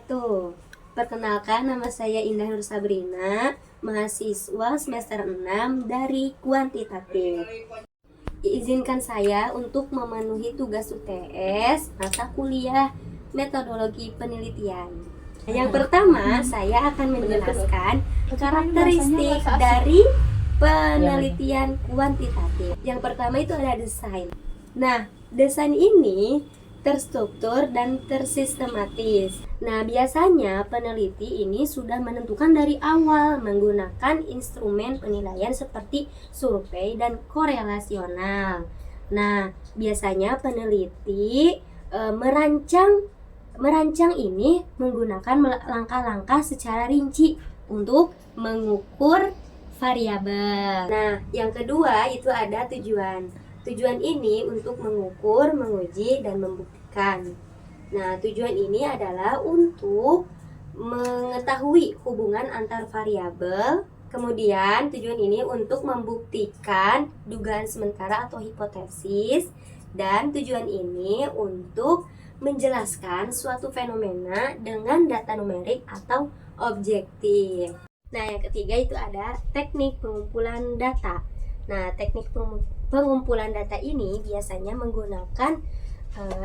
wabarakatuh. Perkenalkan, nama saya Indah Nur Sabrina, mahasiswa semester 6 dari Kuantitatif. Izinkan saya untuk memenuhi tugas UTS mata kuliah metodologi penelitian. Yang pertama, saya akan menjelaskan karakteristik dari penelitian kuantitatif. Yang pertama itu ada desain. Nah, desain ini terstruktur dan tersistematis. Nah, biasanya peneliti ini sudah menentukan dari awal menggunakan instrumen penilaian seperti survei dan korelasional. Nah, biasanya peneliti merancang ini menggunakan langkah-langkah secara rinci untuk mengukur variabel. Nah, yang kedua itu ada tujuan. Tujuan ini untuk mengukur, menguji, dan membuktikan. Nah, tujuan ini adalah untuk mengetahui hubungan antar variabel. Kemudian, tujuan ini untuk membuktikan dugaan sementara atau hipotesis. Dan tujuan ini untuk menjelaskan suatu fenomena dengan data numerik atau objektif. Nah, yang ketiga itu ada teknik pengumpulan data. Nah, teknik pengumpulan data ini biasanya menggunakan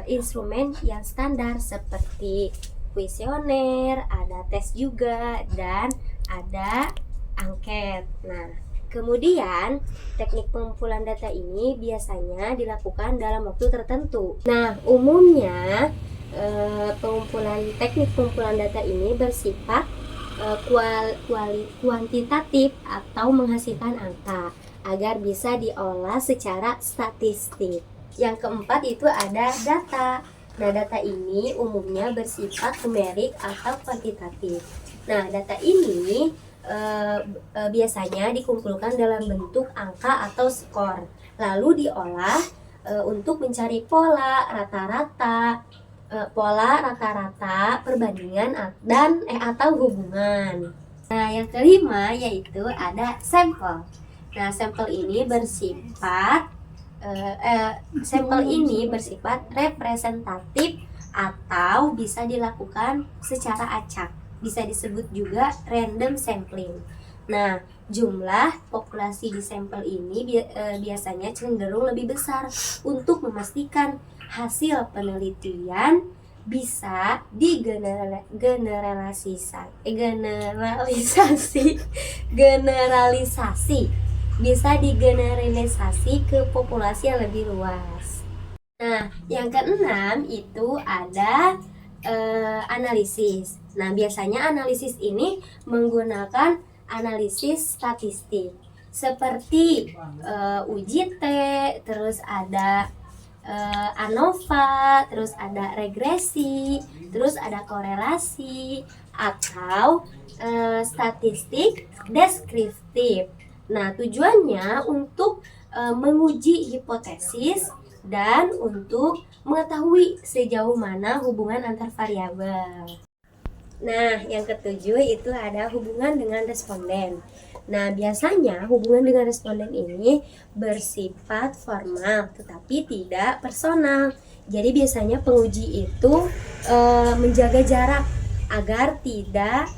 instrumen yang standar seperti kuesioner, ada tes juga, dan ada angket. Nah, kemudian teknik pengumpulan data ini biasanya dilakukan dalam waktu tertentu. Nah, umumnya teknik pengumpulan data ini bersifat kuantitatif atau menghasilkan angka agar bisa diolah secara statistik. Yang keempat itu ada data. Nah, data ini umumnya bersifat numerik atau kuantitatif. Nah, data ini biasanya dikumpulkan dalam bentuk angka atau skor, lalu diolah untuk mencari pola rata-rata, perbandingan dan atau hubungan. Nah, yang kelima yaitu ada sampel. Nah, sampel ini bersifat representatif atau bisa dilakukan secara acak. Bisa disebut juga random sampling. Nah, jumlah populasi di sampel ini biasanya cenderung lebih besar untuk memastikan hasil penelitian bisa digeneralisasi ke populasi yang lebih luas. Nah, yang keenam itu ada analisis. Nah, biasanya analisis ini menggunakan analisis statistik seperti UJT, terus ada ANOVA, terus ada regresi, terus ada korelasi, atau statistik deskriptif. Nah, tujuannya untuk menguji hipotesis dan untuk mengetahui sejauh mana hubungan antar variabel. Nah, yang ketujuh itu ada hubungan dengan responden. Nah, biasanya hubungan dengan responden ini bersifat formal tetapi tidak personal. Jadi biasanya penguji itu menjaga jarak agar tidak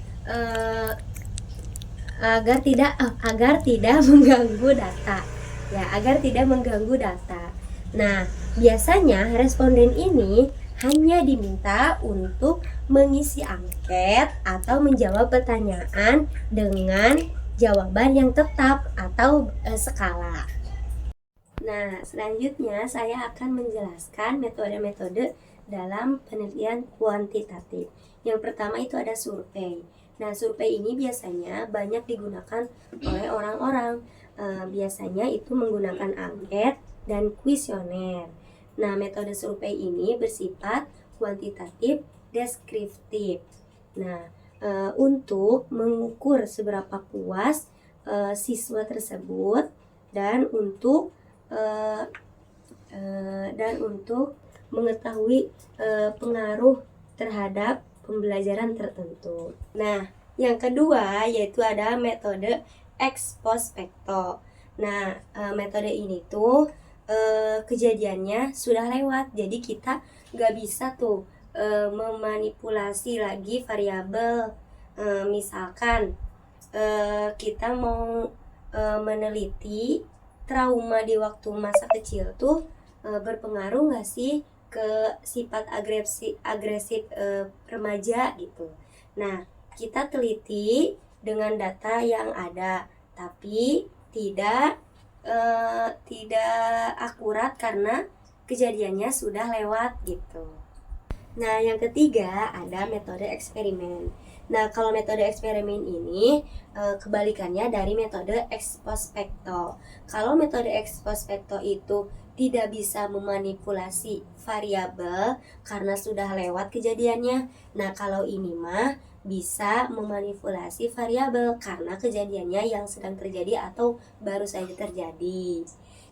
mengganggu data. Ya, agar tidak mengganggu data. Nah, biasanya responden ini hanya diminta untuk mengisi angket atau menjawab pertanyaan dengan jawaban yang tetap atau skala. Nah, selanjutnya saya akan menjelaskan metode-metode dalam penelitian kuantitatif. Yang pertama itu ada survei. Nah, survei ini biasanya banyak digunakan oleh orang-orang. Biasanya itu menggunakan angket dan kuesioner. Nah, metode survei ini bersifat kuantitatif deskriptif. Nah, untuk mengukur seberapa puas siswa tersebut dan untuk mengetahui pengaruh terhadap pembelajaran tertentu. Nah, yang kedua yaitu ada metode ex post facto. Nah, metode ini tuh kejadiannya sudah lewat, jadi kita nggak bisa tuh memanipulasi lagi variabel. Misalkan kita mau meneliti trauma di waktu masa kecil tuh berpengaruh nggak sih ke sifat agresif remaja gitu. Nah, kita teliti dengan data yang ada, tapi tidak akurat karena kejadiannya sudah lewat gitu. Nah, yang ketiga ada metode eksperimen. Nah, kalau metode eksperimen ini kebalikannya dari metode ex post facto. Kalau metode ex post facto itu tidak bisa memanipulasi variabel karena sudah lewat kejadiannya. Nah, kalau ini mah bisa memanipulasi variabel karena kejadiannya yang sedang terjadi atau baru saja terjadi.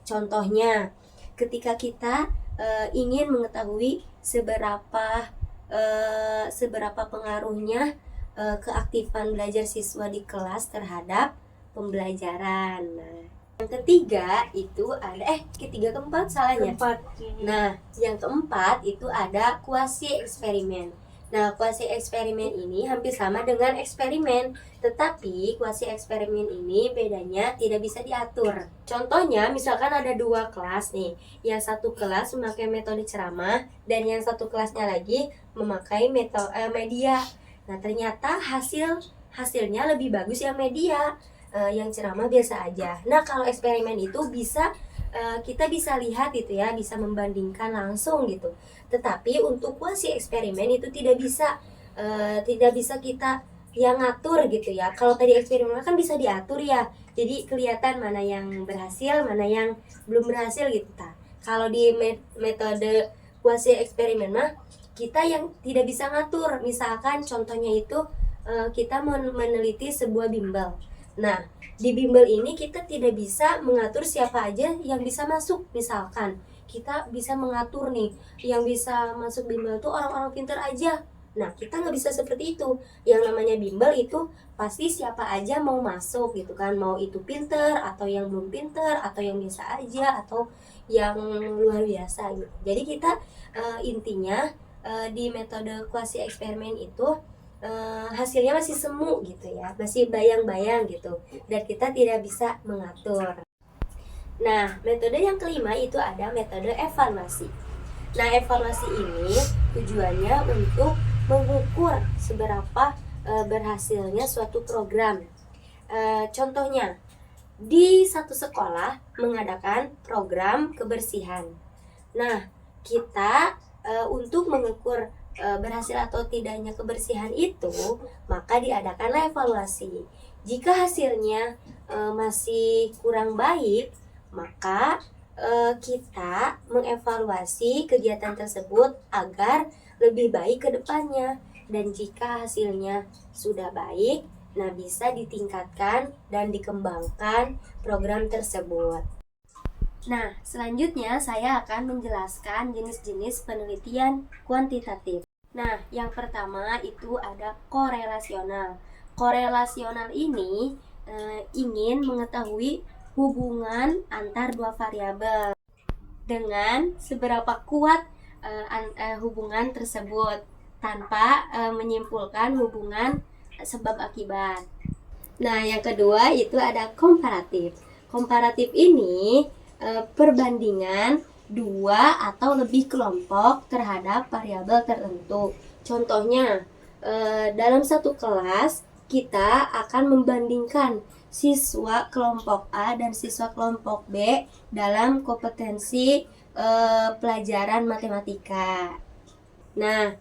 Contohnya, ketika kita ingin mengetahui seberapa pengaruhnya keaktifan belajar siswa di kelas terhadap pembelajaran. Nah, yang ketiga itu ada keempat salahnya. Nah, yang keempat itu ada kuasi eksperimen. Nah, kuasi eksperimen ini hampir sama dengan eksperimen, tetapi kuasi eksperimen ini bedanya tidak bisa diatur. Contohnya, misalkan ada dua kelas nih, yang satu kelas memakai metode ceramah dan yang satu kelasnya lagi memakai metode media. Nah, ternyata hasilnya lebih bagus yang media, yang ceramah biasa aja. Nah, kalau eksperimen itu kita bisa lihat gitu ya, bisa membandingkan langsung gitu. Tetapi untuk kuasi eksperimen itu tidak bisa kita yang ngatur gitu ya. Kalau tadi eksperimen kan bisa diatur ya. Jadi kelihatan mana yang berhasil, mana yang belum berhasil gitu. Kalau di metode kuasi eksperimen mah kita yang tidak bisa ngatur. Misalkan contohnya itu kita meneliti sebuah bimbel. Nah, di bimbel ini kita tidak bisa mengatur siapa aja yang bisa masuk. Misalkan kita bisa mengatur nih, yang bisa masuk bimbel itu orang-orang pintar aja. Nah, kita nggak bisa seperti itu. Yang namanya bimbel itu pasti siapa aja mau masuk gitu kan. Mau itu pintar atau yang belum pintar atau yang biasa aja atau yang luar biasa gitu. Jadi kita intinya di metode kuasi eksperimen itu hasilnya masih semu gitu ya, masih bayang-bayang gitu, dan kita tidak bisa mengatur. Nah, metode yang kelima itu ada metode evaluasi. Nah, evaluasi ini tujuannya untuk mengukur seberapa berhasilnya suatu program. Contohnya, di satu sekolah mengadakan program kebersihan. Nah, kita untuk mengukur berhasil atau tidaknya kebersihan itu, maka diadakanlah evaluasi. Jika hasilnya masih kurang baik, maka kita mengevaluasi kegiatan tersebut agar lebih baik ke depannya. Dan jika hasilnya sudah baik, nah bisa ditingkatkan dan dikembangkan program tersebut. Nah, selanjutnya saya akan menjelaskan jenis-jenis penelitian kuantitatif. Nah, yang pertama itu ada korelasional. Korelasional ini ingin mengetahui hubungan antar dua variabel dengan seberapa kuat hubungan tersebut tanpa menyimpulkan hubungan sebab akibat. Nah, yang kedua itu ada komparatif. Komparatif ini perbandingan dua atau lebih kelompok terhadap variabel tertentu. Contohnya, dalam satu kelas kita akan membandingkan siswa kelompok A dan siswa kelompok B dalam kompetensi pelajaran matematika. Nah,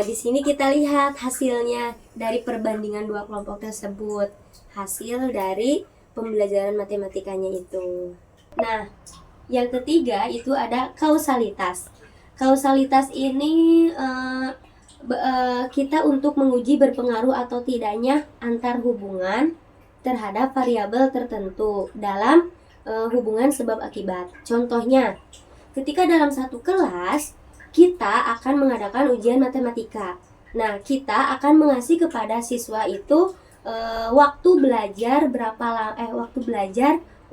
di sini kita lihat hasilnya dari perbandingan dua kelompok tersebut, hasil dari pembelajaran matematikanya itu. Nah, yang ketiga itu ada kausalitas. Kausalitas ini kita untuk menguji berpengaruh atau tidaknya antar hubungan terhadap variabel tertentu dalam hubungan sebab akibat. Contohnya, ketika dalam satu kelas kita akan mengadakan ujian matematika. Nah, kita akan mengasih kepada siswa itu waktu belajar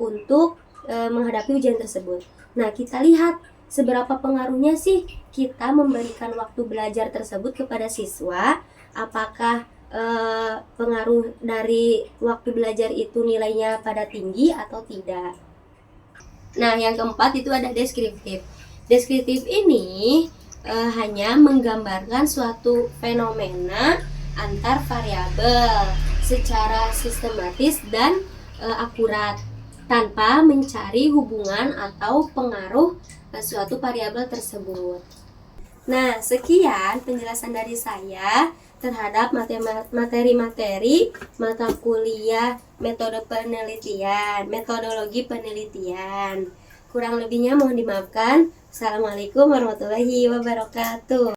untuk menghadapi ujian tersebut. Nah, kita lihat seberapa pengaruhnya sih kita memberikan waktu belajar tersebut kepada siswa? Apakah pengaruh dari waktu belajar itu nilainya pada tinggi atau tidak? Nah, yang keempat itu ada deskriptif. Deskriptif ini hanya menggambarkan suatu fenomena antar variabel secara sistematis dan akurat tanpa mencari hubungan atau pengaruh suatu variabel tersebut. Nah, sekian penjelasan dari saya terhadap materi-materi mata kuliah metode penelitian, metodologi penelitian. Kurang lebihnya mohon dimaafkan. Assalamualaikum warahmatullahi wabarakatuh.